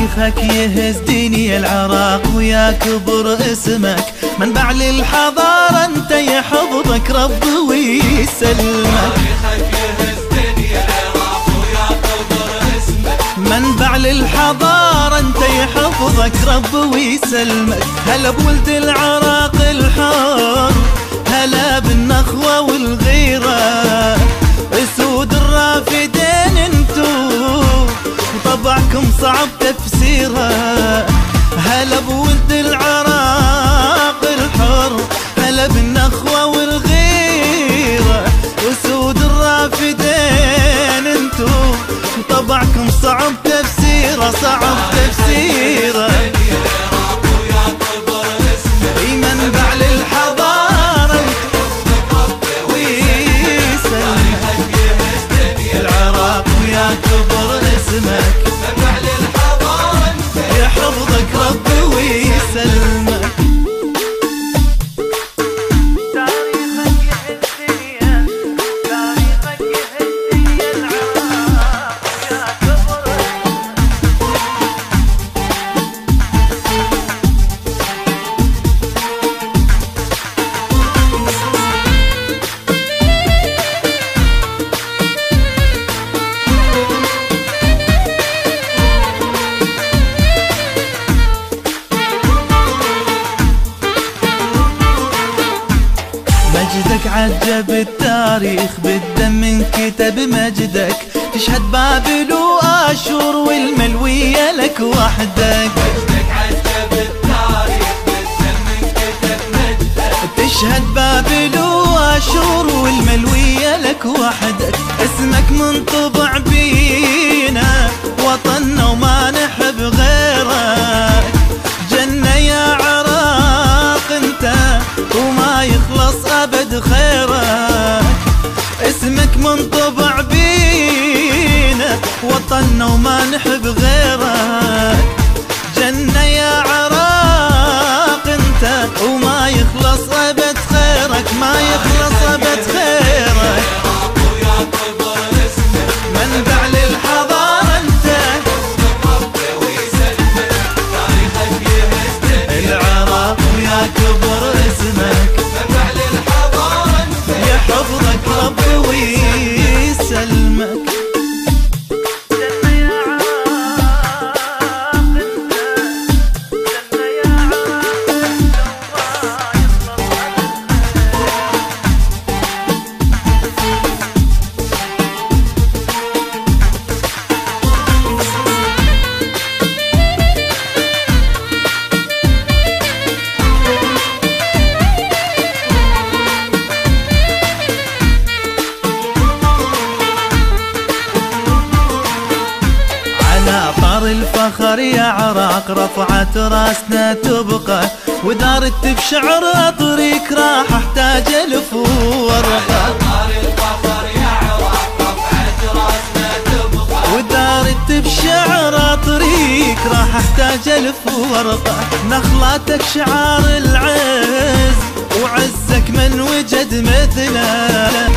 تاريخك يهز ديني العراق ويا كبر اسمك، منبع للحضارة انت يحفظك رب ويسلمك. تاريخك يهز ديني العراق ويا كبر اسمك، منبع للحضارة انت يحفظك رب ويسلمك. هلا بولد العراق الحر، هلا بالنخوة والغيرة، اسود الرافدين انتو وطبعكم صعب تفسيرها. هلا بولد العراق الحر، هلا بالنخوة والغيرة، اسود الرافدين انتو وطبعكم صعب تفسيره، صعب تفسيره. منبع للحضارة العراق ويا كبر اسمك، منبع للحضارة يحفظك رب ويسلمك. تاريخك يهز دنيا، تاريخك يهز دنيا العراق ويا كبر مجدك عجب التاريخ، بالدم انكتب مجدك، تشهد بابل وآشور والملوية لك وحدك. مجدك عجب التاريخ، بالدم انكتب مجدك، تشهد بابل وآشور والملوية لك وحدك. اسمك منطبع بينا وطننا وما نحب غيرك، جنة يا عراق انت وما يخلص أبد خيرك. اسمك منطبع بينا وطننا وما نحب غيرك، جنة يا عراق انت وما يخلص أبد خيرك، ما يخلص أبد خيرك. ويا كبر اسمك، منبع للحضارة انت رب ويسلمك. تاريخك يهز دنيا العراق ويا كبر اسمك، منبع للحضارة يحفظك رب ويسلمك. الفخر يا عراق رفعت راسنا تبقى، ودارت بشعر طريق راح احتاج الف ورقه. الفخر يا عراق رفعت راسنا تبقى، ودارت بشعر طريق راح احتاج الف ورقه. نخلاتك شعار العز وعزك من وجد مثله،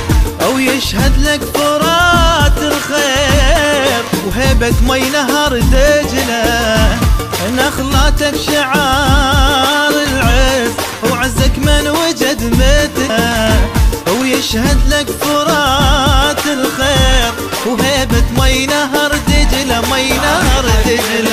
او يشهد لك فرات الخير وهيبة مي نهر دجلة. نخلاتك شعار العز وعزك من وجد مثله، ويشهد لك فرات الخير وهيبة مي نهر دجلة، مي نهر دجلة.